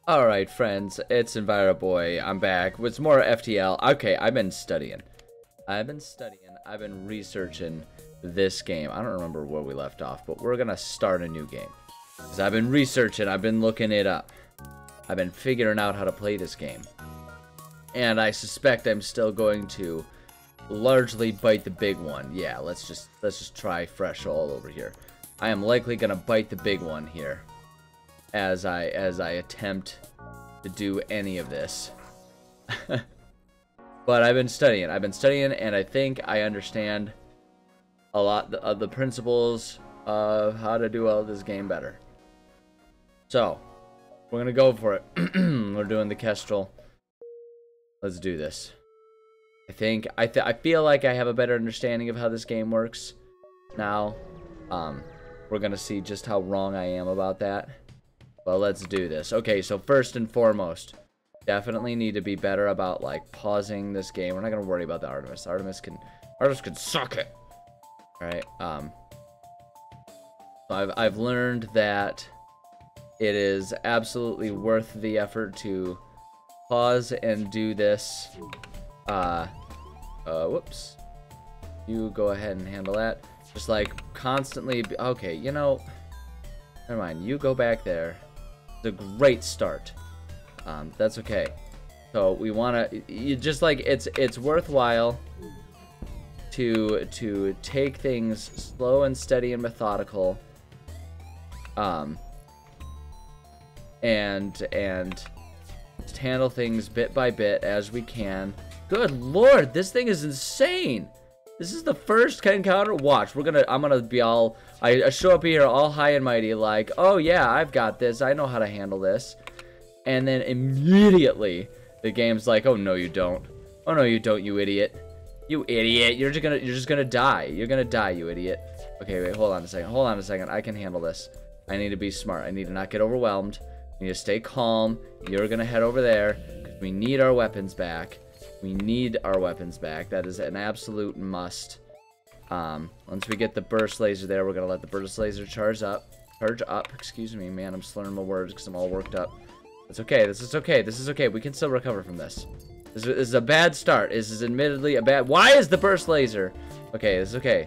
Alright, friends, it's EnviroBoy. I'm back with some more FTL. Okay, I've been studying. I've been researching this game. I don't remember where we left off, but we're gonna start a new game. Because I've been researching, I've been looking it up. I've been figuring out how to play this game. And I suspect I'm still going to largely bite the big one. Yeah, let's just try fresh all over here. I am likely gonna bite the big one here as I attempt to do any of this. But I've been studying, and I think I understand a lot of the principles of how to do all this game better. So, we're gonna go for it. We're doing the Kestrel. Let's do this. I feel like I have a better understanding of how this game works now. We're gonna see just how wrong I am about that. Well, let's do this. Okay, so first and foremost, definitely need to be better about like pausing this game. We're not gonna worry about the Artemis. Artemis can suck it. All right. So I've learned that it is absolutely worth the effort to pause and do this. Whoops. You go ahead and handle that. Just like constantly. Okay, you know. Never mind. You go back there. It's a great start. That's okay. So we want to. You just like it's worthwhile to take things slow and steady and methodical. And just handle things bit by bit as we can. Good lord, this thing is insane. This is the first encounter. Watch, I'm gonna be all. I show up here all high and mighty, like, oh yeah, I've got this. I know how to handle this. And then immediately the game's like, oh no, you don't. Oh no, you don't, you idiot. You idiot. You're just gonna die. You're gonna die, you idiot. Okay, wait, hold on a second. Hold on a second. I can handle this. I need to be smart. I need to not get overwhelmed. I need to stay calm. You're gonna head over there because we need our weapons back. We need our weapons back. That is an absolute must. Once we get the burst laser there, we're gonna let the burst laser charge up. Excuse me, man. I'm slurring my words because I'm all worked up. It's okay. This is okay. This is okay. We can still recover from this. This is a bad start. This is admittedly a bad. Why is the burst laser? Okay, this is okay.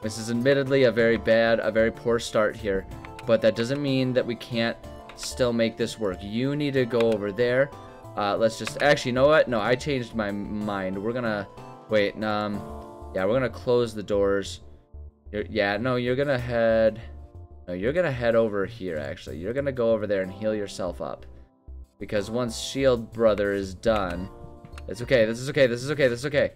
This is admittedly a very poor start here, but that doesn't mean that we can't still make this work. You need to go over there. Let's just actually, you know what? No, I changed my mind. We're gonna wait. Yeah, we're gonna close the doors. You're gonna head. No, you're gonna head over here. Actually, you're gonna go over there and heal yourself up, because once Shield Brother is done, it's okay. This is okay. This is okay. This is okay.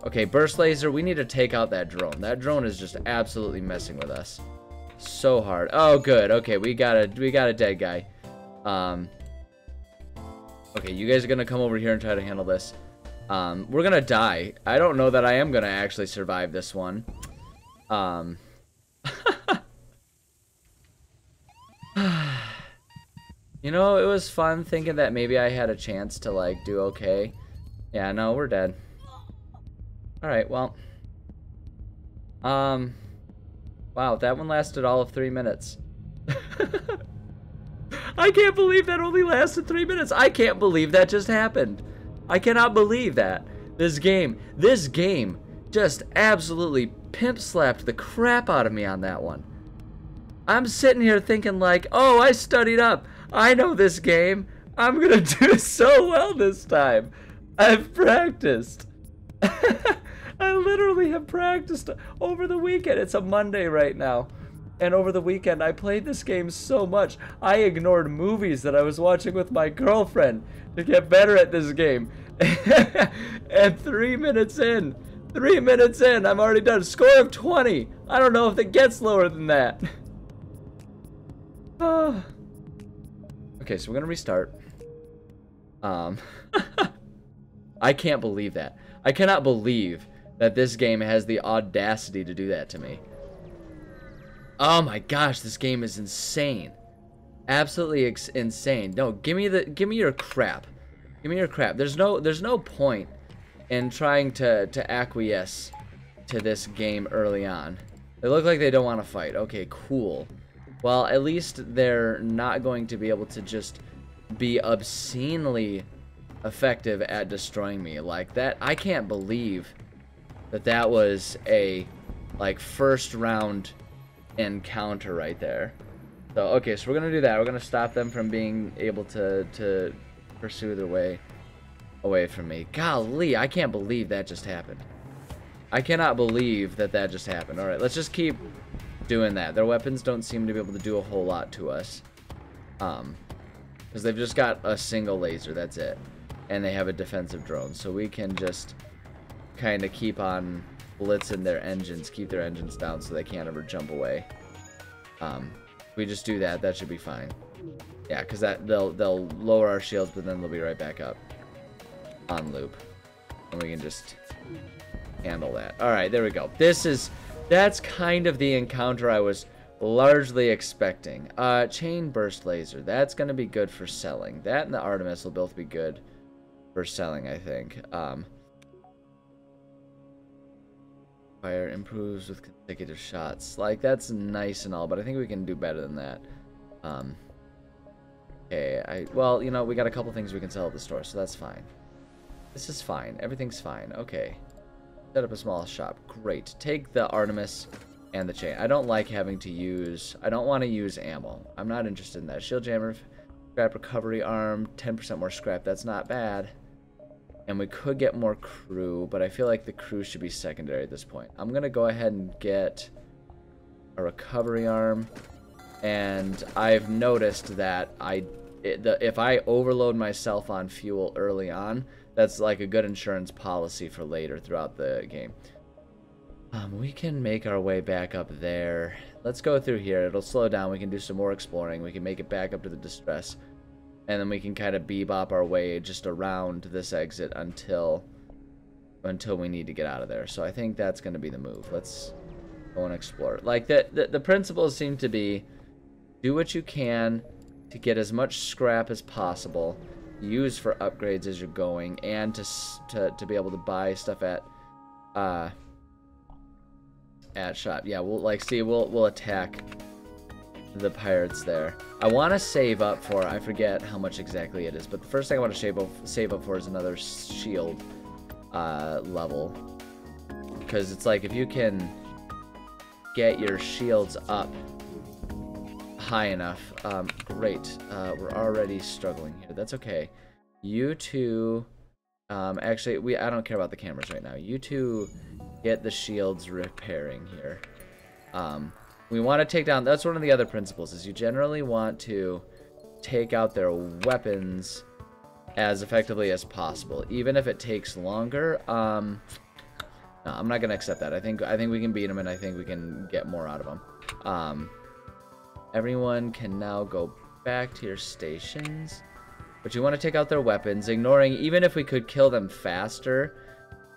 Okay, burst laser. We need to take out that drone. That drone is just absolutely messing with us so hard. Oh, good. Okay, we got a dead guy. Okay, you guys are gonna come over here and try to handle this. We're gonna die. I don't know that I am gonna actually survive this one. You know, it was fun thinking that maybe I had a chance to like do okay. Yeah, no, we're dead. Alright, well. Wow, that one lasted all of 3 minutes. I can't believe that only lasted 3 minutes. I can't believe that just happened. I cannot believe that. This game just absolutely pimp slapped the crap out of me on that one. I'm sitting here thinking like, oh, I studied up. I know this game. I'm gonna do so well this time. I've practiced. I literally have practiced over the weekend. It's a Monday right now. And over the weekend, I played this game so much, I ignored movies that I was watching with my girlfriend to get better at this game. And 3 minutes in, I'm already done. Score of 20. I don't know if it gets lower than that. Okay, so we're gonna restart. I can't believe that. I cannot believe that this game has the audacity to do that to me. Oh my gosh, this game is insane. Absolutely insane. No, give me your crap. Give me your crap. There's no point in trying to acquiesce to this game early on. They look like they don't want to fight. Okay, cool. well, at least they're not going to be able to just be obscenely effective at destroying me like that. I can't believe that that was a, like, first round encounter right there. So, okay, so we're going to do that. We're going to stop them from being able to pursue their way away from me. Golly, I can't believe that just happened. I cannot believe that that just happened. All right, let's just keep doing that. Their weapons don't seem to be able to do a whole lot to us. Because they've just got a single laser, that's it. And they have a defensive drone, so we can just kind of keep on blitzing their engines, keep their engines down so they can't ever jump away. If we just do that, that should be fine. Yeah, because they'll lower our shields, but then they'll be right back up on loop, and we can just handle that. All right, there we go. That's kind of the encounter I was largely expecting. Chain burst laser, that's gonna be good for selling. That and the Artemis will both be good for selling, I think. Fire improves with consecutive shots. Like, that's nice and all, but I think we can do better than that. Okay, well, you know, we got a couple things we can sell at the store, so that's fine. This is fine. Everything's fine. Okay. Set up a small shop. Great. Take the Artemis and the chain. I don't like having to use... I don't want to use ammo. I'm not interested in that. Shield jammer, scrap recovery arm, 10% more scrap. That's not bad. And we could get more crew, but I feel like the crew should be secondary at this point. I'm going to go ahead and get a recovery arm. And I've noticed that if I overload myself on fuel early on, that's like a good insurance policy for later throughout the game. We can make our way back up there. Let's go through here. It'll slow down. We can do some more exploring. We can make it back up to the distress. And then we can kind of bebop our way just around this exit until we need to get out of there. So I think that's going to be the move. Let's go and explore. Like, the principles seem to be do what you can to get as much scrap as possible, use for upgrades as you're going, and to be able to buy stuff at shop. Yeah, we'll attack the pirates there. I want to save up for, I forget how much exactly it is, but the first thing I want to save up for is another shield level, because it's like if you can get your shields up high enough. Great. We're already struggling here. That's okay. You two, actually, I don't care about the cameras right now. You two get the shields repairing here. We want to take down, that's one of the other principles, is you generally want to take out their weapons as effectively as possible, even if it takes longer. No, I'm not gonna accept that. I think we can beat them, and I think we can get more out of them. Everyone can now go back to your stations, but you want to take out their weapons, ignoring, even if we could kill them faster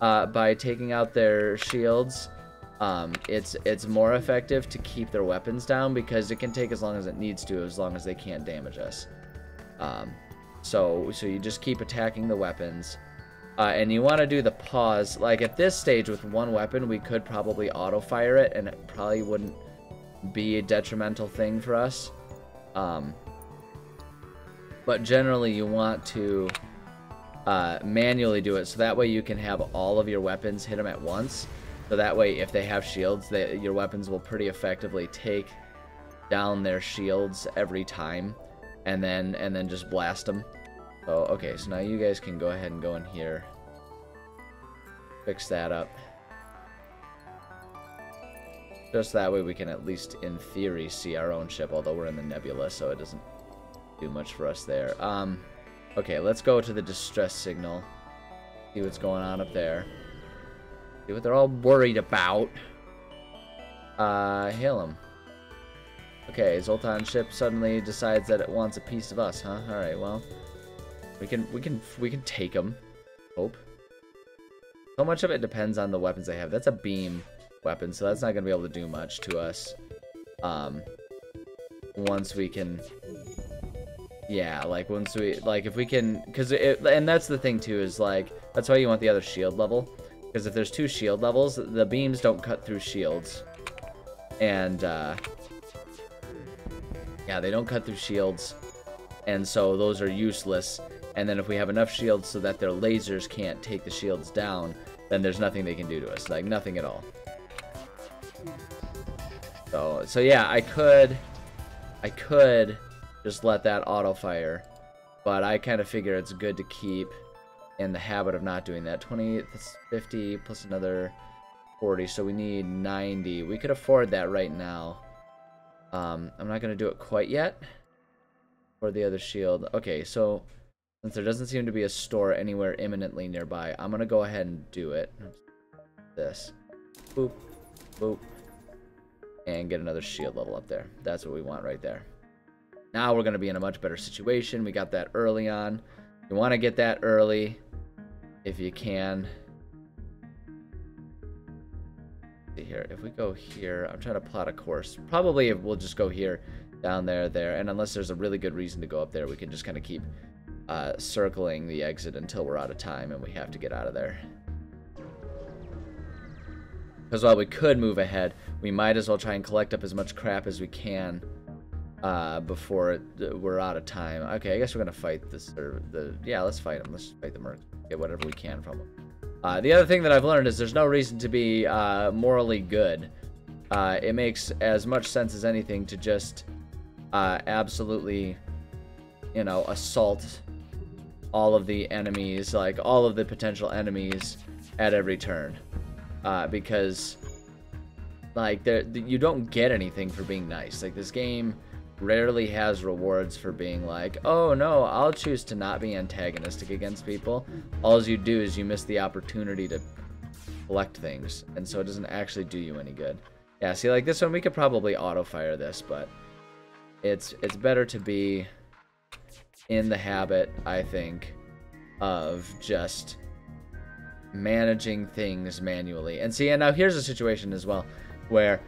by taking out their shields. It's more effective to keep their weapons down, because it can take as long as it needs to, as long as they can't damage us. So you just keep attacking the weapons, and you want to do the pause. Like, at this stage with one weapon, we could probably auto fire it, and it probably wouldn't be a detrimental thing for us. But generally you want to manually do it, so that way you can have all of your weapons hit them at once. So that way, if they have shields, your weapons will pretty effectively take down their shields every time, and then just blast them. So okay, so now you guys can go ahead and go in here, fix that up. Just that way we can at least, in theory, see our own ship, although we're in the nebula, so it doesn't do much for us there. Okay, let's go to the distress signal, see what's going on up there. See what they're all worried about. Hail them. Okay, Zoltan's ship suddenly decides that it wants a piece of us, huh? All right, well, we can take them. Hope. So much of it depends on the weapons they have. That's a beam weapon, so that's not gonna be able to do much to us. Once we can, yeah, like once we, like if we can, and that's the thing too, is like that's why you want the other shield level. Because if there's two shield levels, the beams don't cut through shields. And Yeah, they don't cut through shields, and so those are useless. And then if we have enough shields so that their lasers can't take the shields down, then there's nothing they can do to us, like nothing at all. So yeah, I could just let that auto fire, but I kind of figure it's good to keep in the habit of not doing that. 20, that's 50 plus another 40, so we need 90. We could afford that right now. I'm not gonna do it quite yet for the other shield. Okay, so since there doesn't seem to be a store anywhere imminently nearby, I'm gonna go ahead and do it. This, boop, boop, and get another shield level up there. That's what we want right there. Now we're gonna be in a much better situation. We got that early on. You want to get that early if you can. See here, if we go here, I'm trying to plot a course. Probably we'll just go here, down there, there, and unless there's a really good reason to go up there, we can just kind of keep circling the exit until we're out of time and we have to get out of there. Because while we could move ahead, we might as well try and collect up as much crap as we can before we're out of time. Okay, I guess we're gonna fight this. Yeah, let's fight them. Let's fight the mercs. Get whatever we can from them. The other thing that I've learned is there's no reason to be morally good. It makes as much sense as anything to just absolutely, you know, assault all of the enemies, like all of the potential enemies at every turn. Because, like, you don't get anything for being nice. Like, this game rarely has rewards for being like, oh no, I'll choose to not be antagonistic against people. All you do is you miss the opportunity to collect things, and so it doesn't actually do you any good. Yeah, see, like this one, we could probably auto-fire this, but it's better to be in the habit, I think, of just managing things manually. And see, and now here's a situation as well, where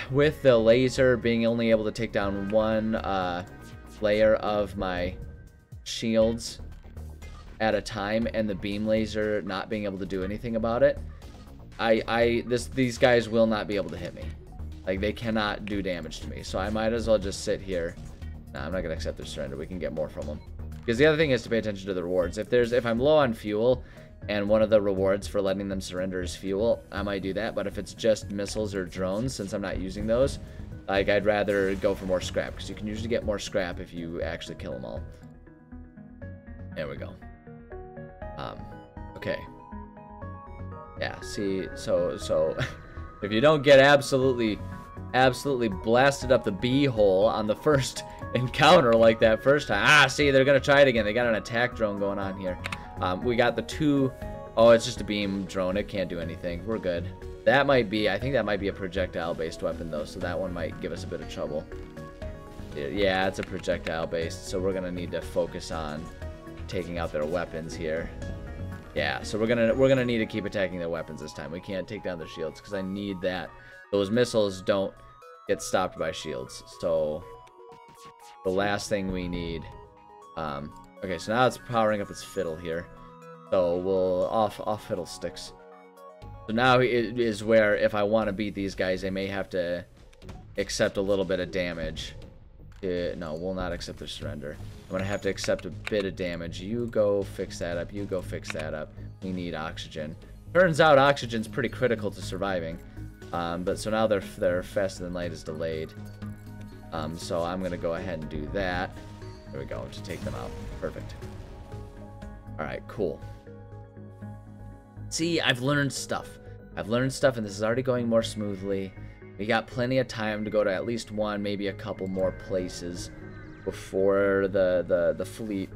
with the laser being only able to take down one layer of my shields at a time, and the beam laser not being able to do anything about it, these guys will not be able to hit me. Like, they cannot do damage to me. So I might as well just sit here. Nah, I'm not gonna accept their surrender. We can get more from them. Because the other thing is to pay attention to the rewards. If I'm low on fuel, and one of the rewards for letting them surrender is fuel, I might do that. But if it's just missiles or drones, since I'm not using those, like, I'd rather go for more scrap, because you can usually get more scrap if you actually kill them all. There we go. Okay. Yeah, see, so if you don't get absolutely blasted up the bee-hole on the first encounter like that first time, see, they're gonna try it again. They got an attack drone going on here. We got the two. Oh, it's just a beam drone. It can't do anything. We're good. That might be, I think that might be a projectile-based weapon, though, so that one might give us a bit of trouble. Yeah, it's a projectile-based, so we're going to need to focus on taking out their weapons here. Yeah, so we're gonna need to keep attacking their weapons this time. We can't take down their shields, because I need that. Those missiles don't get stopped by shields, so the last thing we need... okay, so now it's powering up its fiddle here. So we'll off fiddlesticks. So now it is where, if I want to beat these guys, I may have to accept a little bit of damage. No, we'll not accept their surrender. I'm going to have to accept a bit of damage. You go fix that up. You go fix that up. We need oxygen. Turns out oxygen's pretty critical to surviving. But so now their faster than light is delayed. So I'm going to go ahead and do that. There we go, to take them out. Perfect. Alright, cool. See, I've learned stuff. And this is already going more smoothly. We got plenty of time to go to at least one, maybe a couple more places before the fleet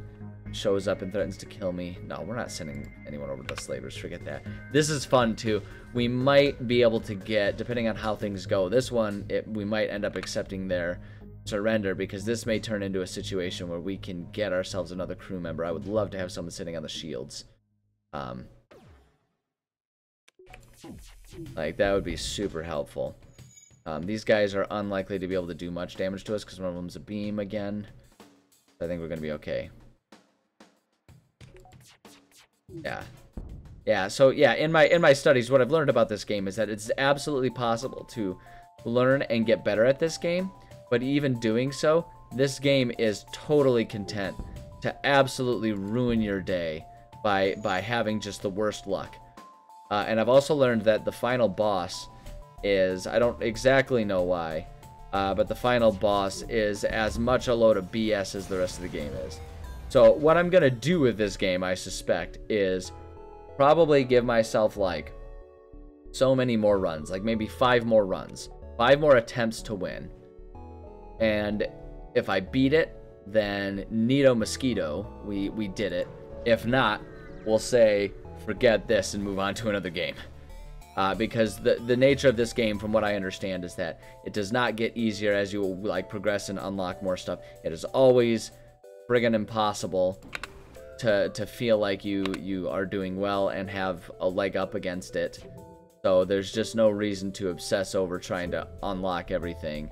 shows up and threatens to kill me. No, we're not sending anyone over to the slavers. Forget that. This is fun, too. We might be able to get, depending on how things go, this one, we might end up accepting their surrender, because this may turn into a situation where we can get ourselves another crew member. I would love to have someone sitting on the shields. Like, that would be super helpful. These guys are unlikely to be able to do much damage to us, because one of them's a beam again. I think we're going to be okay. Yeah, so yeah, in my studies, what I've learned about this game is that it's absolutely possible to learn and get better at this game But even doing so, this game is totally content to absolutely ruin your day by having just the worst luck. And I've also learned that the final boss is, I don't exactly know why, but the final boss is as much a load of BS as the rest of the game is. So what I'm going to do with this game, I suspect, is probably give myself like so many more runs, like maybe 5 more runs, 5 more attempts to win. And if I beat it, then Neato Mosquito, we did it. If not, we'll say forget this and move on to another game. Because the nature of this game, from what I understand, is that it does not get easier as you like progress and unlock more stuff. It is always friggin' impossible to feel like you are doing well and have a leg up against it. So there's just no reason to obsess over trying to unlock everything.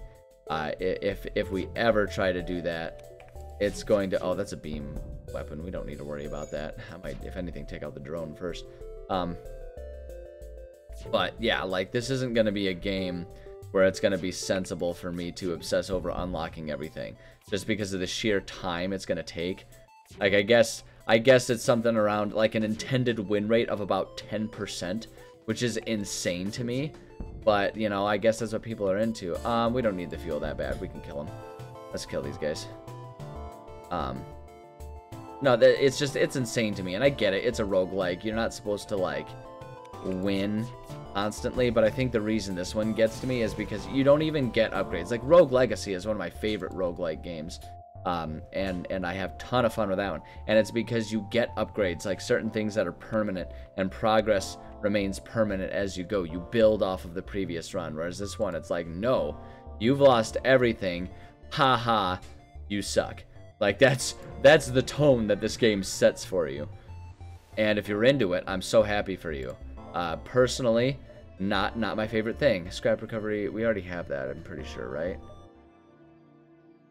If we ever try to do that, it's going to... Oh, that's a beam weapon. We don't need to worry about that. I might, if anything, take out the drone first. But yeah, like, this isn't going to be a game where it's going to be sensible for me to obsess over unlocking everything, just because of the sheer time it's going to take. Like, I guess it's something around like an intended win rate of about 10%, which is insane to me. But, you know, I guess that's what people are into. We don't need the fuel that bad. We can kill them. Let's kill these guys. No, it's insane to me. And I get it. It's a roguelike. You're not supposed to, like, win constantly. But I think the reason this one gets to me is because you don't even get upgrades. Like, Rogue Legacy is one of my favorite roguelike games. And I have a ton of fun with that one. And it's because you get upgrades, like certain things that are permanent, and progress remains permanent as you go. You build off of the previous run. Whereas this one, it's like, no, you've lost everything. Ha ha, you suck. Like, that's the tone that this game sets for you. And if you're into it, I'm so happy for you. Personally, not my favorite thing. Scrap recovery, we already have that, I'm pretty sure, right?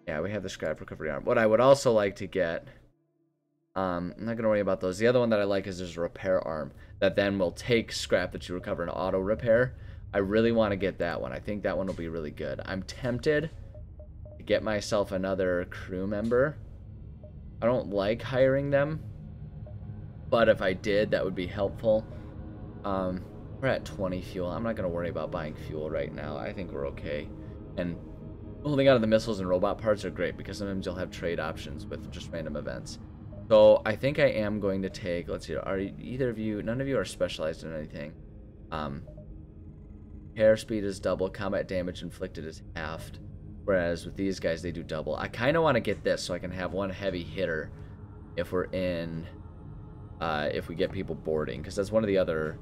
Yeah, we have the scrap recovery arm. What I would also like to get, I'm not going to worry about those. The other one that I like is there's a repair arm that then will take scrap that you recover and auto repair. I really want to get that one. I think that one will be really good. I'm tempted to get myself another crew member. I don't like hiring them, but if I did, that would be helpful. We're at 20 fuel. I'm not going to worry about buying fuel right now. I think we're okay. And holding on to the missiles and robot parts are great because sometimes you'll have trade options with just random events. So I think I am going to take, let's see, are either of you, none of you are specialized in anything. Air speed is double, combat damage inflicted is halved, whereas with these guys they do double. I kind of want to get this so I can have one heavy hitter if we're in, if we get people boarding, because that's one of the other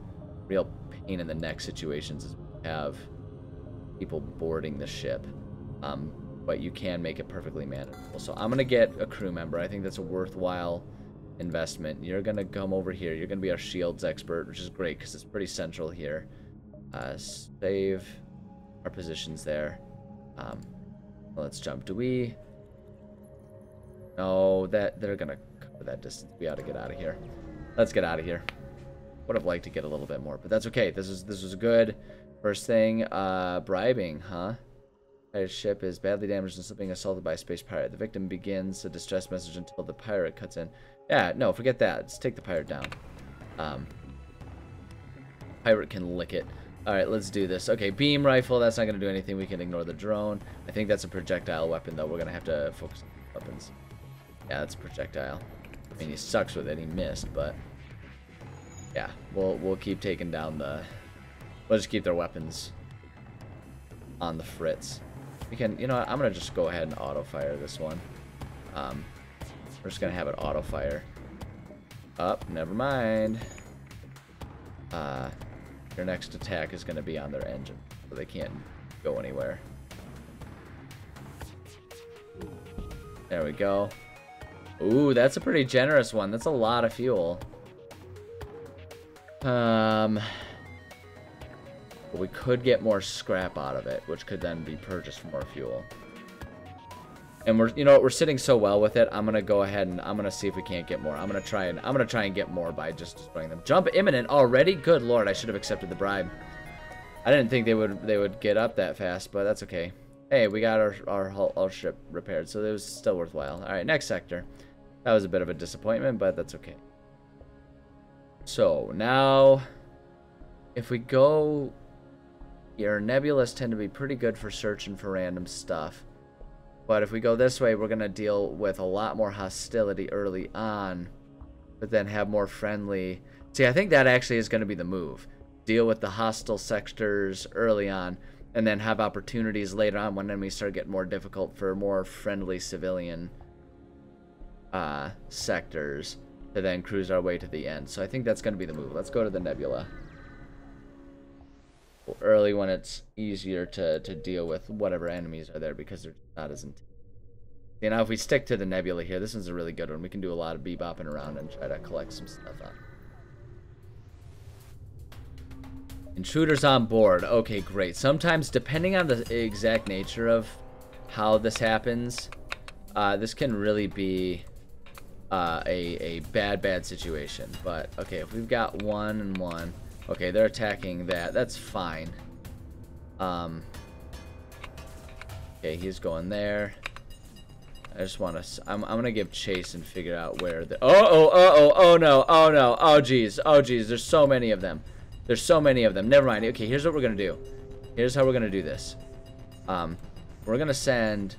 real pain in the neck situations is we have people boarding the ship. But you can make it perfectly manageable. So I'm going to get a crew member. I think that's a worthwhile investment. You're going to come over here. You're going to be our shields expert, which is great because it's pretty central here. Save our positions there. Let's jump. Do we... No, they're going to cover that distance. We ought to get out of here. Let's get out of here. Would have liked to get a little bit more, but that's okay. This was good. First thing, bribing, huh? Pirate ship is badly damaged and still being assaulted by a space pirate. The victim begins a distress message until the pirate cuts in. Yeah, no, forget that. Let's take the pirate down. Pirate can lick it. Alright, let's do this. Okay, beam rifle. That's not going to do anything. We can ignore the drone. I think that's a projectile weapon, though. We're going to have to focus on weapons. Yeah, that's a projectile. I mean, he sucks with it. He missed, but... Yeah, we'll keep taking down the... We'll just keep their weapons on the fritz. We can, you know what, I'm going to just go ahead and auto-fire this one. We're just going to have it auto-fire. Never mind. Your next attack is going to be on their engine, so they can't go anywhere. There we go. Ooh, that's a pretty generous one. That's a lot of fuel. We could get more scrap out of it, which could then be purchased for more fuel. And we're sitting so well with it. I'm gonna go ahead and I'm gonna see if we can't get more. I'm gonna try and get more by just destroying them. Jump imminent already? Good lord, I should have accepted the bribe. I didn't think they would get up that fast, but that's okay. Hey, we got our ship repaired, so it was still worthwhile. All right, next sector. That was a bit of a disappointment, but that's okay. So now, if we go here, nebulas tend to be pretty good for searching for random stuff. But if we go this way, we're going to deal with a lot more hostility early on, but then have more friendly... See, I think that actually is going to be the move. Deal with the hostile sectors early on, and then have opportunities later on when enemies start getting more difficult for more friendly civilian sectors to then cruise our way to the end. So I think that's going to be the move. Let's go to the nebula. Early when it's easier to deal with whatever enemies are there because they're not as intense. You know, if we stick to the nebula here, this one's a really good one. We can do a lot of bebopping around and try to collect some stuff on. Intruders on board. Okay, great. Sometimes, depending on the exact nature of how this happens, this can really be a bad situation. But, okay, if we've got 1 and 1... Okay, they're attacking that. That's fine. Okay, he's going there. I just want to... I'm going to give chase and figure out where the... Oh no, oh geez, there's so many of them. There's so many of them. Never mind. Okay, here's what we're going to do. Here's how we're going to do this. We're going to send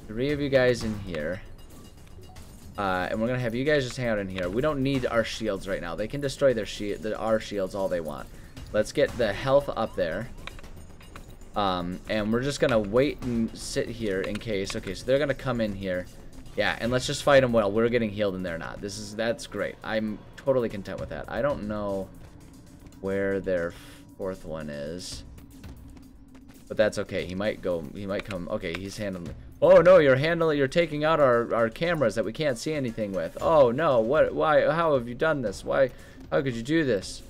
3 of you guys in here. And we're going to have you guys just hang out in here. We don't need our shields right now. They can destroy our shields all they want. Let's get the health up there. And we're just going to wait and sit here in case. Okay, so they're going to come in here. Yeah, and let's just fight them while we're getting healed and they're not. That's great. I'm totally content with that. I don't know where their 4th one is. But that's okay. He might come. Okay, he's handling... Oh no, you're taking out our cameras that we can't see anything with. Oh no, why, how have you done this? How could you do this?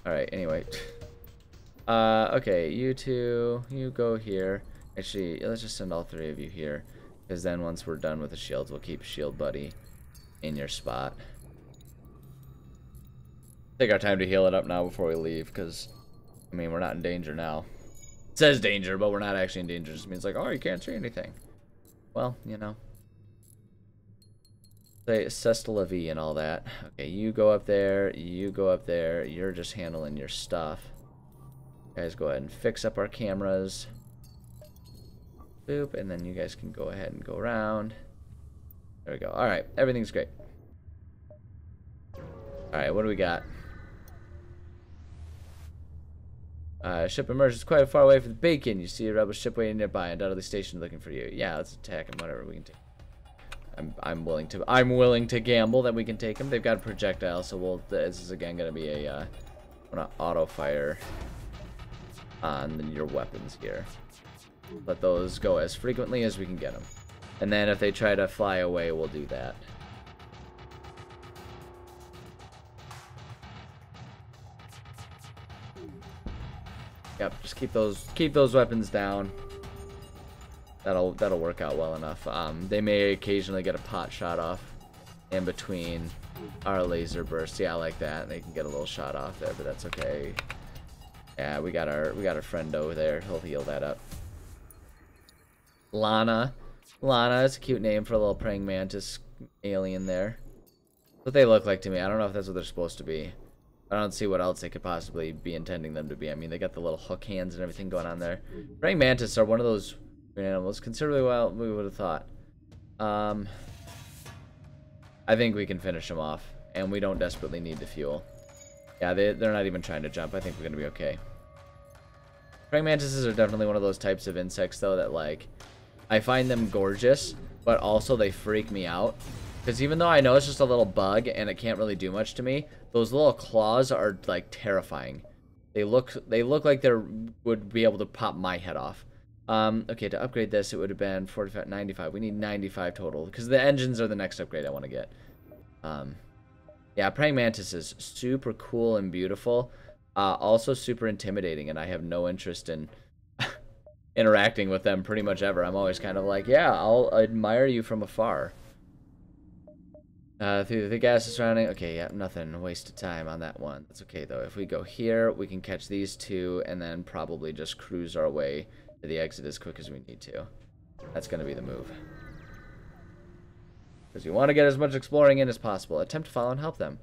Alright, anyway. Okay, you two, you go here. Actually, let's just send all 3 of you here. Because then once we're done with the shields, we'll keep Shield Buddy in your spot. Take our time to heal it up now before we leave, because, I mean, we're not in danger now. It says danger, but we're not actually in danger. It just means like, oh, you can't see anything. Well, you know. Say Cesta la vie and all that. Okay, you go up there. You go up there. You're just handling your stuff. Guys, go ahead and fix up our cameras. Boop, and then you guys can go ahead and go around. There we go. All right, everything's great. All right, what do we got? Ship emerges quite far away from the beacon. You see a rebel ship waiting nearby, undoubtedly stationed looking for you. Yeah, let's attack him. Whatever we can take. I'm willing to gamble that we can take him. They've got a projectile, so this is again gonna be a auto fire on your weapons here. Let those go as frequently as we can get them, and then if they try to fly away, we'll do that. Yep, just keep those weapons down. That'll work out well enough. They may occasionally get a pot shot off in between our laser bursts. Yeah, I like that. They can get a little shot off there, but that's okay. Yeah, we got our friend over there. He'll heal that up. Lana is a cute name for a little praying mantis alien there. That's what they look like to me. I don't know if that's what they're supposed to be. I don't see what else they could possibly be intending them to be. I mean, they got the little hook hands and everything going on there. Praying mantis are one of those animals considerably well we would have thought. I think we can finish them off, and we don't desperately need the fuel. Yeah, they're not even trying to jump. I think we're gonna be okay. Praying mantises are definitely one of those types of insects, though, that like I find them gorgeous, but also they freak me out. Because even though I know it's just a little bug and it can't really do much to me, those little claws are like terrifying. They look like they would be able to pop my head off. Okay, to upgrade this, it would have been 45, 95. We need 95 total because the engines are the next upgrade I want to get. Yeah, praying mantis is super cool and beautiful. Also super intimidating, and I have no interest in interacting with them pretty much ever. I'm always kind of like, yeah, I'll admire you from afar. Through the gas surrounding. Okay, yeah, nothing. Waste of time on that one. That's okay, though. If we go here, we can catch these 2 and then probably just cruise our way to the exit as quick as we need to. That's going to be the move. Because you want to get as much exploring in as possible. Attempt to follow and help them.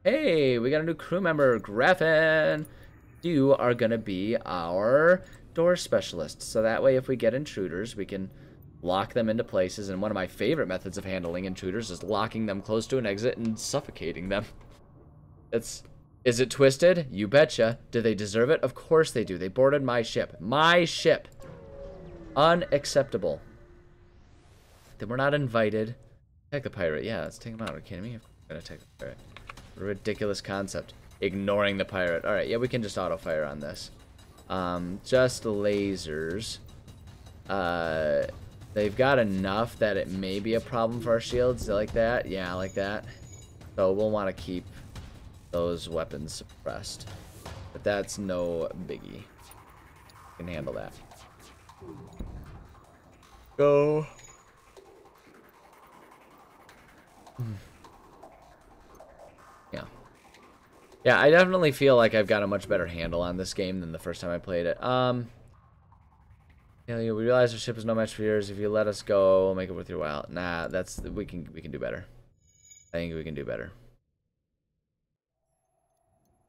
Hey, we got a new crew member, Graffin. You are going to be our door specialist. So that way, if we get intruders, we can lock them into places. And one of my favorite methods of handling intruders is locking them close to an exit and suffocating them. Is it twisted? You betcha. Do they deserve it? Of course they do. They boarded my ship. My ship. Unacceptable. They were not invited. Attack the pirate. Yeah, let's take him out. Are you kidding me? I'm gonna attack the pirate. Ridiculous concept. Ignoring the pirate. Alright, yeah, we can just auto-fire on this. Just lasers. They've got enough that it may be a problem for our shields. Like that? Yeah, like that. So we'll want to keep those weapons suppressed. But that's no biggie. We can handle that. Go. Yeah. Yeah, I definitely feel like I've got a much better handle on this game than the first time I played it. You know, we realize our ship is no match for yours. If you let us go, we'll make it worth your while. Nah, we can do better. I think we can do better.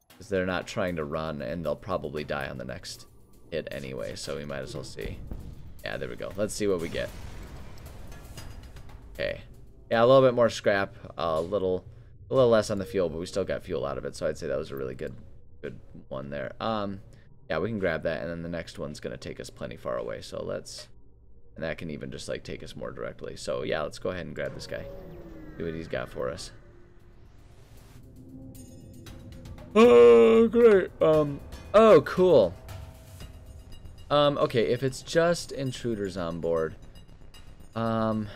Because they're not trying to run, and they'll probably die on the next hit anyway, so we might as well see. Yeah, there we go. Let's see what we get. Okay. Yeah, a little bit more scrap, a little less on the fuel, but we still got fuel out of it, so I'd say that was a really good one there. Yeah, we can grab that, and then the next one's gonna take us plenty far away, so let's, and that can even just like take us more directly. So yeah, let's go ahead and grab this guy. See what he's got for us. Oh, great. Oh, cool. Okay, if it's just intruders on board, I'm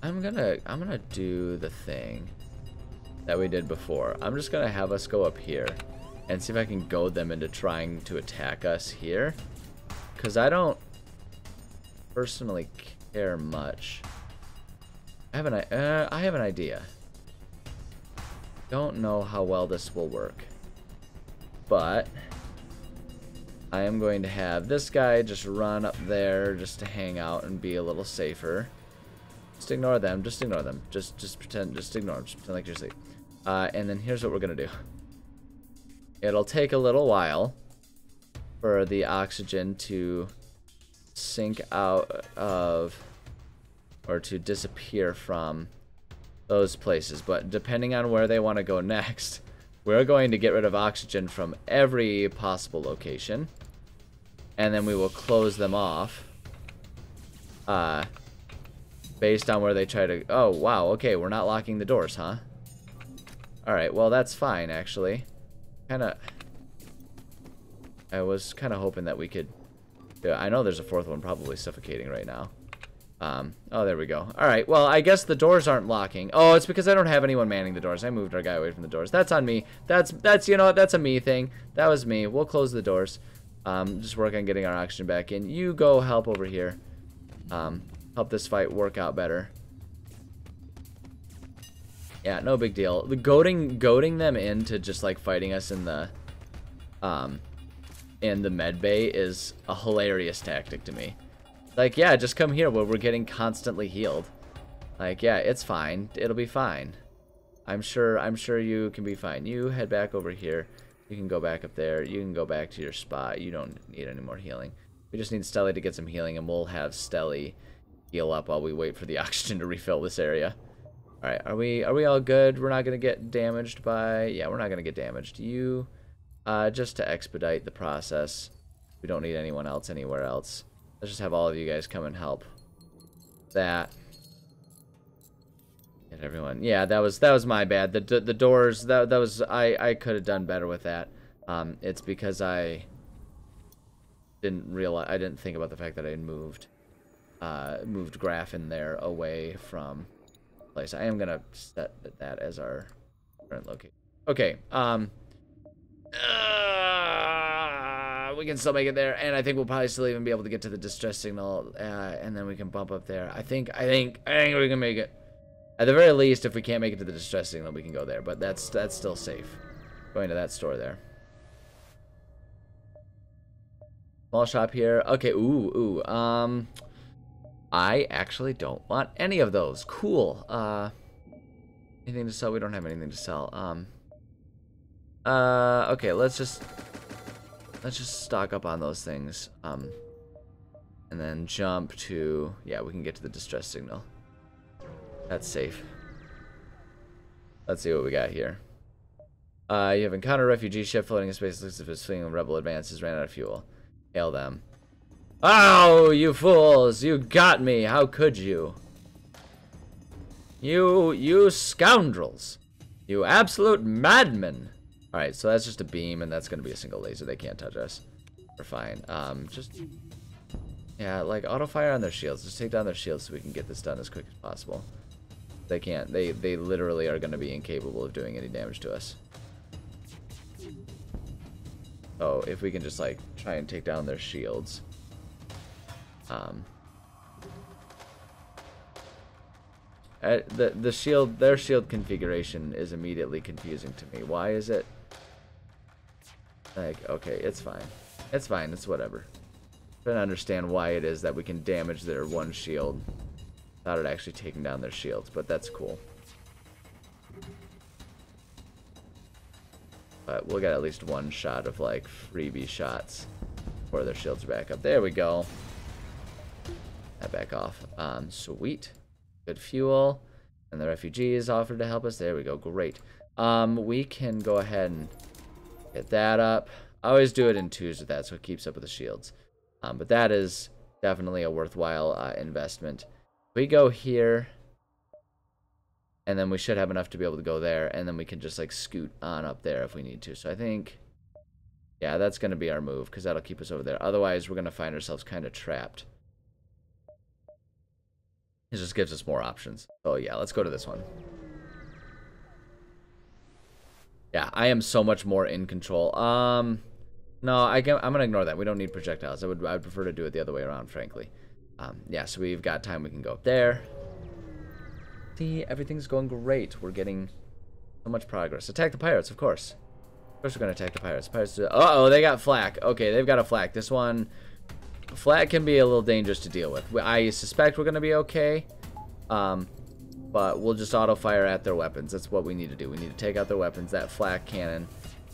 gonna do the thing that we did before. I'm just gonna have us go up here and see if I can goad them into trying to attack us here, because I don't personally care much. I have an idea. Don't know how well this will work, but I am going to have this guy just run up there just to hang out and be a little safer. Just ignore them. Just ignore them. Just pretend. Just ignore them. Just pretend like you're asleep. And then here's what we're gonna do. It'll take a little while for the oxygen to sink out of, or to disappear from those places, but depending on where they want to go next, we're going to get rid of oxygen from every possible location, and then we will close them off based on where they try to. Oh wow, okay, we're not locking the doors, huh? Alright, well that's fine actually. I was kinda hoping that we could. Yeah, I know there's a fourth one probably suffocating right now. Oh, there we go. Alright, well, I guess the doors aren't locking. Oh, it's because I don't have anyone manning the doors. I moved our guy away from the doors. That's on me. That's you know what, that's a me thing. That was me. We'll close the doors. Just work on getting our oxygen back in. You go help over here. Help this fight work out better. Yeah, no big deal. The goading them into just like fighting us in the med bay is a hilarious tactic to me. Like, yeah, just come here where we're getting constantly healed. Like, yeah, it's fine. It'll be fine. I'm sure you can be fine. You head back over here. You can go back up there. You can go back to your spot. You don't need any more healing. We just need Stelly to get some healing, and we'll have Stelly heal up while we wait for the oxygen to refill this area. Alright, are we all good? We're not gonna get damaged by, yeah, we're not gonna get damaged. You just to expedite the process. We don't need anyone else anywhere else. Let's just have all of you guys come and help. That. Get everyone. Yeah, that was my bad. The doors. That was I could have done better with that. It's because I didn't think about the fact that I had moved Graph in there away from place. I am gonna set that as our current location. Okay. We can still make it there, and I think we'll probably still even be able to get to the distress signal, and then we can bump up there. I think we can make it. At the very least, if we can't make it to the distress signal, we can go there, but that's still safe. Going to that store there. Small shop here. Okay, ooh. I actually don't want any of those. Cool. Anything to sell? We don't have anything to sell. Okay, let's just stock up on those things. And then jump to, yeah, we can get to the distress signal. That's safe. Let's see what we got here. You have encountered a refugee ship floating in space. Looks as if it's fleeing when rebel advances. Ran out of fuel. Hail them. Oh, you fools! You got me! How could you? You scoundrels! You absolute madmen! Alright, so that's just a beam, and that's gonna be a single laser. They can't touch us. We're fine. Yeah, like, auto fire on their shields. Just take down their shields so we can get this done as quick as possible. They can't. They literally are gonna be incapable of doing any damage to us. So, if we can just, like, try and take down their shields. Their shield configuration is immediately confusing to me. Why is it like, okay, it's fine. It's fine, it's whatever. I don't understand why it is that we can damage their one shield without it actually taking down their shields, but that's cool. But we'll get at least one shot of like freebie shots before their shields are back up. There we go. That back off. Sweet. Good fuel. And the refugees offered to help us. There we go. Great. We can go ahead and get that up. I always do it in twos with that, so it keeps up with the shields. But that is definitely a worthwhile investment. We go here, and then we should have enough to be able to go there, and then we can just like scoot on up there if we need to. So I think, yeah, that's going to be our move, because that'll keep us over there. Otherwise, we're going to find ourselves kind of trapped. It just gives us more options. So yeah, let's go to this one. Yeah, I am so much more in control. No, I'm gonna ignore that. We don't need projectiles. I'd prefer to do it the other way around, frankly. Yeah, so we've got time. We can go up there. See, everything's going great. We're getting so much progress. Attack the pirates, of course. Of course, we're gonna attack the pirates. Uh-oh, they got flak. Okay, they've got a flak. This one, flak can be a little dangerous to deal with. I suspect we're gonna be okay. But we'll just auto fire at their weapons. That's what we need to do. We need to take out their weapons. That flak cannon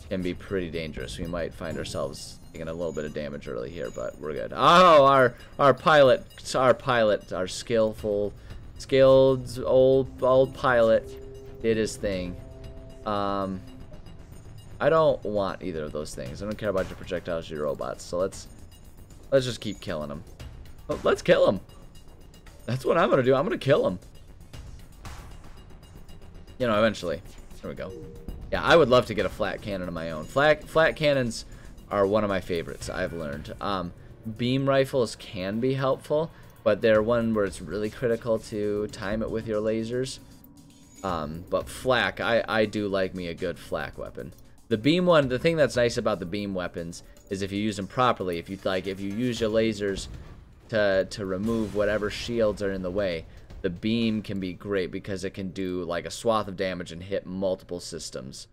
can be pretty dangerous. We might find ourselves taking a little bit of damage early here, but we're good. Oh, our pilot, our skilled old pilot did his thing. I don't want either of those things. I don't care about your projectiles, your robots. So let's just keep killing them. Let's kill them. That's what I'm gonna do. I'm gonna kill them. You know, eventually. There we go. Yeah, I would love to get a flat cannon of my own. Flat cannons are one of my favorites, I've learned. Beam rifles can be helpful, but they're one where it's really critical to time it with your lasers. But flak, I do like me a good flak weapon. The beam one, the thing that's nice about the beam weapons is if you use them properly, if you use your lasers to remove whatever shields are in the way, the beam can be great because it can do like a swath of damage and hit multiple systems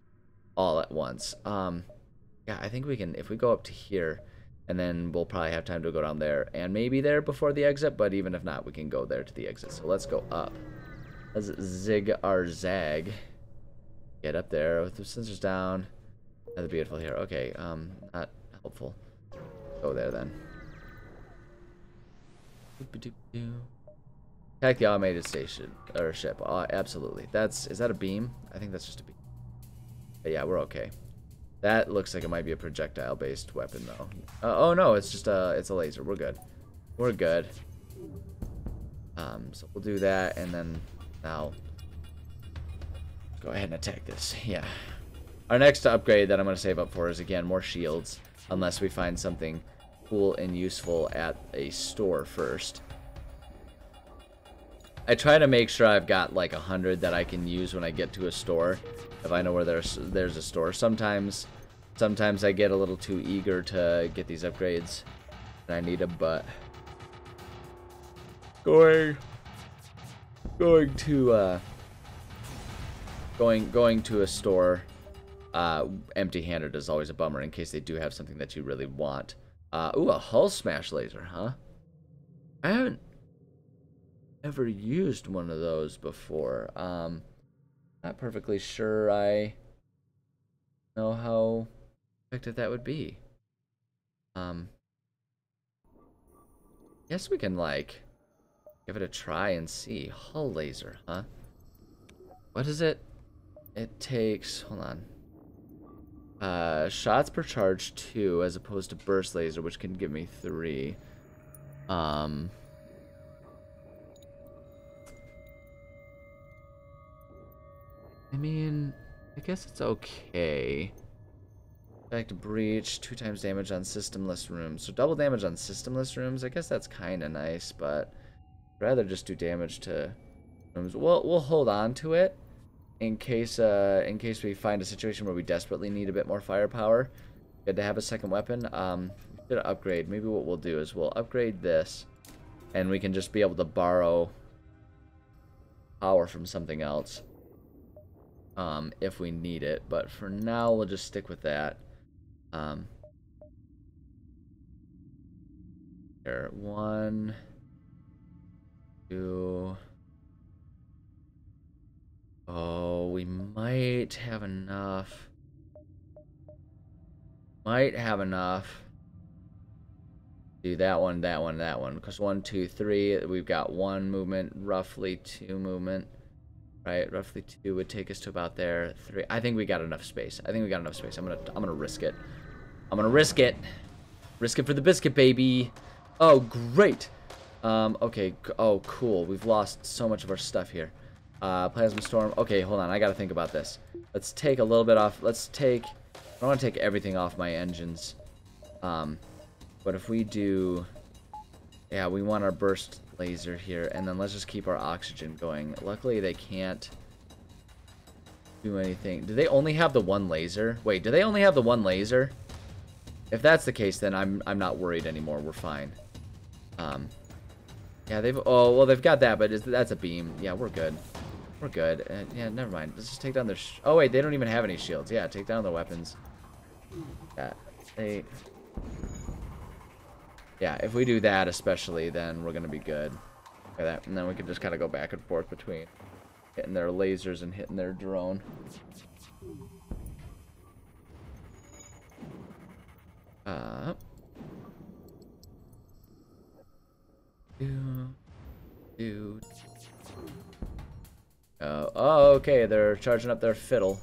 all at once. Yeah, I think we can, if we go up to here, and then we'll probably have time to go down there and maybe there before the exit, but even if not, we can go there to the exit. So let's go up. Let's zig our zag. Get up there with the sensors down. That's beautiful here. Okay, not helpful. Go there then. Attack the automated station or ship. Absolutely. Is that a beam? I think that's just a beam. But yeah, we're okay. That looks like it might be a projectile-based weapon, though. Oh no, it's just it's a laser. We're good. We're good. So we'll do that, and then now go ahead and attack this. Yeah. Our next upgrade that I'm gonna save up for is again more shields, unless we find something cool and useful at a store first. I try to make sure I've got like 100 that I can use when I get to a store, if I know where there's a store. Sometimes I get a little too eager to get these upgrades, and I need them. But going to a store empty-handed is always a bummer in case they do have something that you really want. Ooh, a hull smash laser, huh? I haven't ever used one of those before. Not perfectly sure I know how effective that would be. Guess we can, like, give it a try and see. Hull laser, huh? What is it? It takes, hold on. Shots per charge 2 as opposed to burst laser, which can give me 3. I mean, I guess it's okay. Back to breach, 2 times damage on systemless rooms. So double damage on systemless rooms, I guess that's kind of nice, but I'd rather just do damage to rooms. We'll hold on to it in case we find a situation where we desperately need a bit more firepower. Good to have a second weapon. We should upgrade. Maybe what we'll do is we'll upgrade this, and we can just be able to borrow power from something else if we need it. But for now, we'll just stick with that. Here, 1, 2. Oh, we might have enough. Do that one, that one, that one. Because 1, 2, 3. We've got 1 movement, roughly 2 movement. Right, roughly 2 would take us to about there. 3. I think we got enough space. I'm gonna risk it. Risk it for the biscuit, baby. Oh, great. Okay. Oh, cool. We've lost so much of our stuff here. Plasma storm. Okay, hold on. I gotta think about this. Let's take a little bit off. I don't want to take everything off my engines. But if we do... Yeah, we want our burst laser here. And then let's just keep our oxygen going. Luckily, they can't do anything. Do they only have the 1 laser? Wait, do they only have the 1 laser? If that's the case, then I'm not worried anymore. We're fine. Yeah, they've got that, but that's a beam. Yeah, we're good. We're good. Yeah, never mind. Let's just take down their... Oh, wait, they don't even have any shields. Yeah, take down their weapons. Yeah, if we do that especially, then we're going to be good. Look at that. And then we can just kind of go back and forth between hitting their lasers and hitting their drone. Oh, okay, they're charging up their fiddle.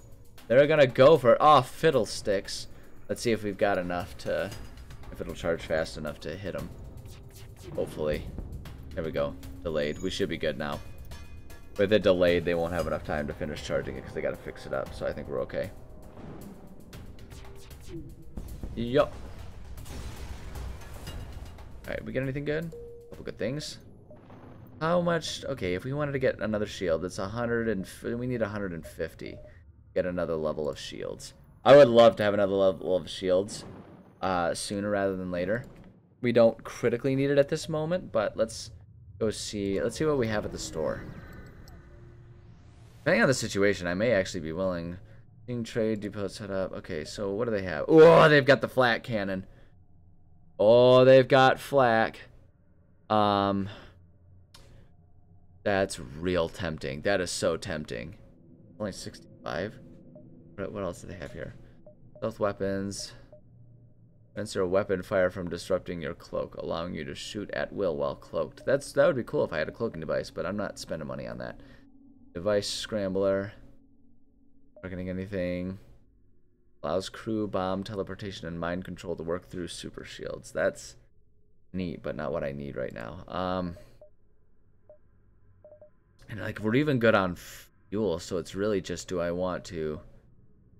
They're gonna go for it. Oh, fiddlesticks. Let's see if we've got enough to... If it'll charge fast enough to hit them. Hopefully. There we go. Delayed. We should be good now. With it delayed, they won't have enough time to finish charging it because they gotta fix it up. So I think we're okay. Yup. Alright, we get anything good? A couple good things. How much? Okay, if we wanted to get another shield, it's 100 and we need 150. Get another level of shields. I would love to have another level of shields sooner rather than later. We don't critically need it at this moment, but let's go see. Let's see what we have at the store. Depending on the situation, I may actually be willing. Trade depot set up. Okay, so what do they have? Oh, they've got the flak cannon. Oh, they've got flak. That's real tempting. That is so tempting. Only 65. What else do they have here? Stealth weapons. Answer a weapon fire from disrupting your cloak, allowing you to shoot at will while cloaked. That would be cool if I had a cloaking device, but I'm not spending money on that. Device scrambler. Not getting anything. Allows crew, bomb, teleportation, and mind control to work through super shields. That's neat, but not what I need right now. And like we're even good on fuel, so it's really just do I want to...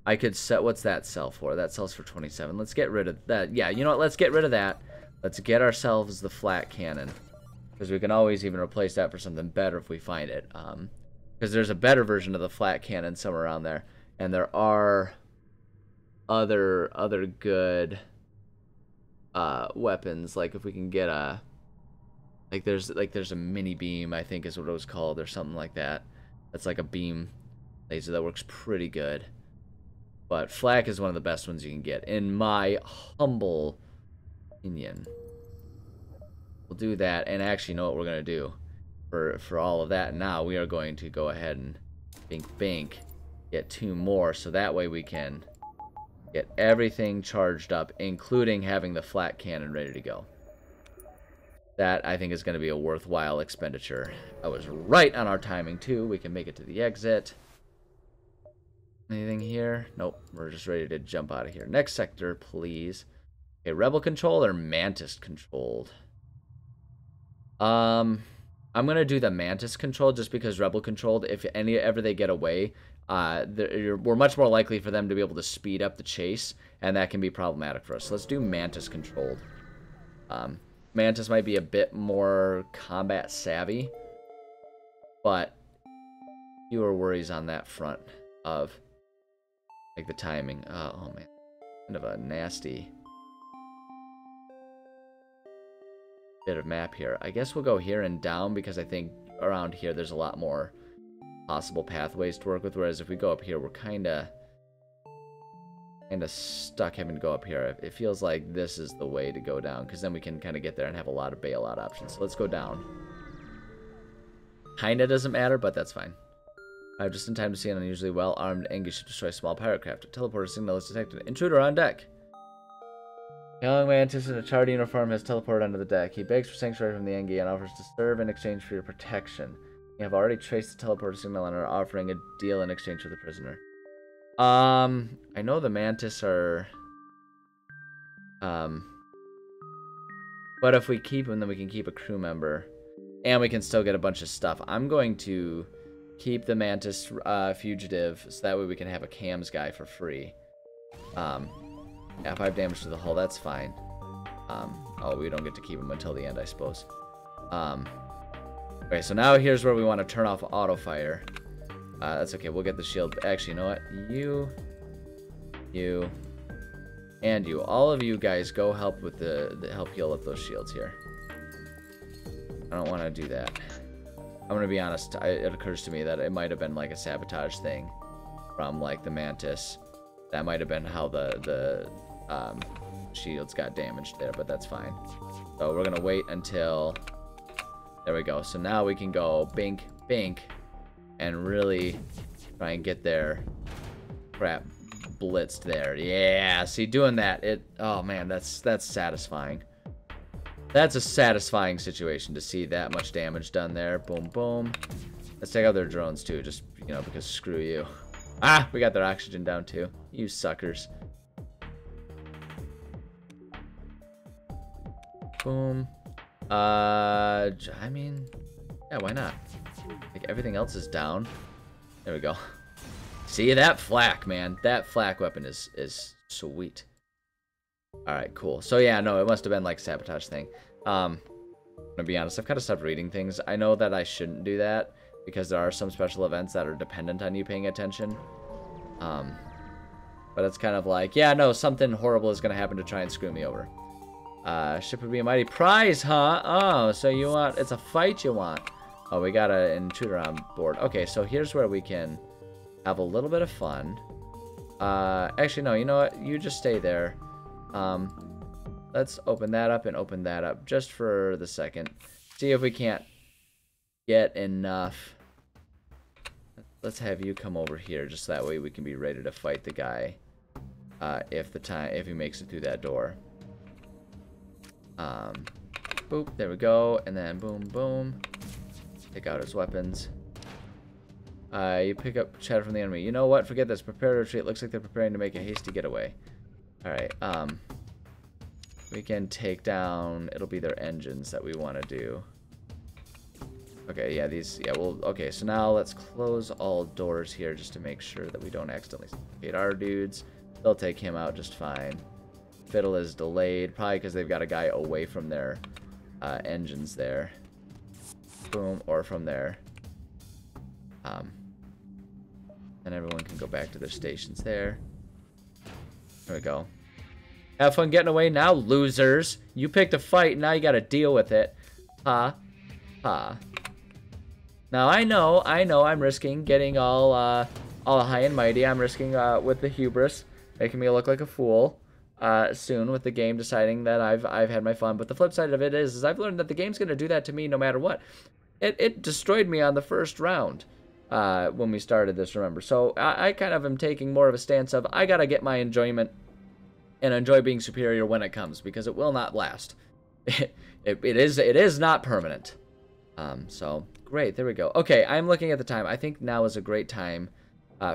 I could set... What's that sell for? That sells for 27. Let's get rid of that. Yeah, you know what? Let's get rid of that. Let's get ourselves the flat cannon. Because we can always even replace that for something better if we find it. Because there's a better version of the flat cannon somewhere around there. And there are other good weapons. Like if we can get a... there's a mini beam, I think is what it was called, or something like that. That's like a beam laser that works pretty good. But flak is one of the best ones you can get, in my humble Minion. We'll do that, and actually, you know what we're gonna do for all of that. Now we are going to go ahead and bink, get 2 more, so that way we can get everything charged up, including having the flat cannon ready to go. That, I think, is going to be a worthwhile expenditure. I was right on our timing, too. We can make it to the exit. Anything here? Nope. We're just ready to jump out of here. Next sector, please. Okay, Rebel controlled or Mantis controlled? I'm going to do the Mantis controlled just because Rebel controlled, if ever they get away, we're much more likely for them to be able to speed up the chase, and that can be problematic for us. So let's do Mantis controlled. Mantis might be a bit more combat savvy, but fewer worries on that front of like the timing. Oh man, kind of a nasty bit of map here. I guess we'll go here and down because I think around here there's a lot more possible pathways to work with, whereas if we go up here we're kind of stuck having to go up here. It feels like this is the way to go down, because then we can kind of get there and have a lot of bailout options. So let's go down. Kinda doesn't matter, but that's fine. Just in time to see an unusually well-armed Engi ship destroy a small pirate craft. A teleporter signal is detected. Intruder on deck. A young Mantis in a charred uniform has teleported onto the deck. He begs for sanctuary from the Engi and offers to serve in exchange for your protection. You have already traced the teleporter signal and are offering a deal in exchange for the prisoner. I know the Mantis are, but if we keep him, then we can keep a crew member, and we can still get a bunch of stuff. I'm going to keep the Mantis fugitive, so that way we can have a cams guy for free. Yeah, 5 damage to the hull, that's fine. Oh, we don't get to keep him until the end, I suppose. Okay, so now here's where we want to turn off auto fire. That's okay, we'll get the shield. Actually, you know what? You, and you. All of you guys go help with the help heal up those shields here. I don't want to do that. I'm going to be honest, it occurs to me that it might have been like a sabotage thing from like the Mantis. That might have been how the shields got damaged there, but that's fine. So we're going to wait until... There we go. So now we can go bink, bink, and really try and get their crap blitzed there. Yeah, see, doing that, oh man, that's satisfying. That's a satisfying situation to see that much damage done there. Boom, boom. Let's take out their drones too, just, you know, because screw you. Ah, we got their oxygen down too. You suckers. Boom. I mean, yeah, why not? Like, everything else is down. There we go. See, that flak, man. That flak weapon is sweet. Alright, cool. So, yeah, no, it must have been, like, a sabotage thing. I'm gonna be honest, I've kind of stopped reading things. I know that I shouldn't do that, because there are some special events that are dependent on you paying attention. But it's kind of like, yeah, no, something horrible is gonna happen to try and screw me over. Ship would be a mighty prize, huh? Oh, so you want... It's a fight you want. Oh, we got an intruder on board. Okay, so here's where we can have a little bit of fun. Actually, no, you know what? You just stay there. Let's open that up and open that up just for the second. See if we can't get enough. Let's have you come over here, just that way we can be ready to fight the guy if he makes it through that door. Boop, there we go, and then boom, boom. Take out his weapons. You pick up chatter from the enemy. You know what? Forget this. Prepare to retreat. Looks like they're preparing to make a hasty getaway. Alright, we can take down... It'll be their engines that we want to do. Okay, yeah, these... Yeah, well, okay, so now let's close all doors here just to make sure that we don't accidentally suffocate our dudes. They'll take him out just fine. Fiddle is delayed, probably because they've got a guy away from their engines there. Boom, or from there. And everyone can go back to their stations there. There we go. Have fun getting away now, losers. You picked a fight, now you gotta deal with it. Ha. Ha. Now I know, I'm risking getting all high and mighty. I'm risking with the hubris, making me look like a fool. soon with the game deciding that I've had my fun. But the flip side of it is I've learned that the game's going to do that to me no matter what. It destroyed me on the first round when we started this, remember. So I kind of am taking more of a stance of I got to get my enjoyment and enjoy being superior when it comes, because it will not last. It is not permanent. So great, there we go. Okay, I'm looking at the time. I think now is a great time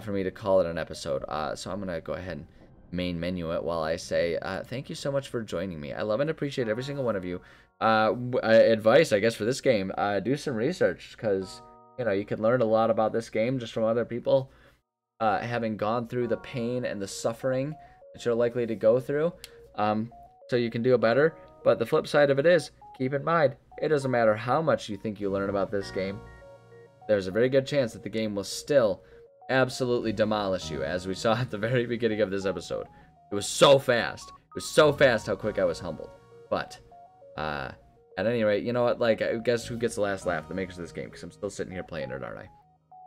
for me to call it an episode. So I'm gonna go ahead and main menu it while I say thank you so much for joining me. I love and appreciate every single one of you. Advice, I guess, for this game: do some research, because you know you can learn a lot about this game just from other people having gone through the pain and the suffering that you're likely to go through. So you can do it better. But the flip side of it is, keep in mind, it doesn't matter how much you think you learn about this game. There's a very good chance that the game will still absolutely demolish you, as we saw at the very beginning of this episode. It was so fast. It was so fast how quick I was humbled. But, at any rate, you know what? Like, I guess who gets the last laugh? The makers of this game, because I'm still sitting here playing it, aren't I?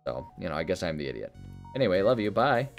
So, you know, I guess I'm the idiot. Anyway, love you. Bye.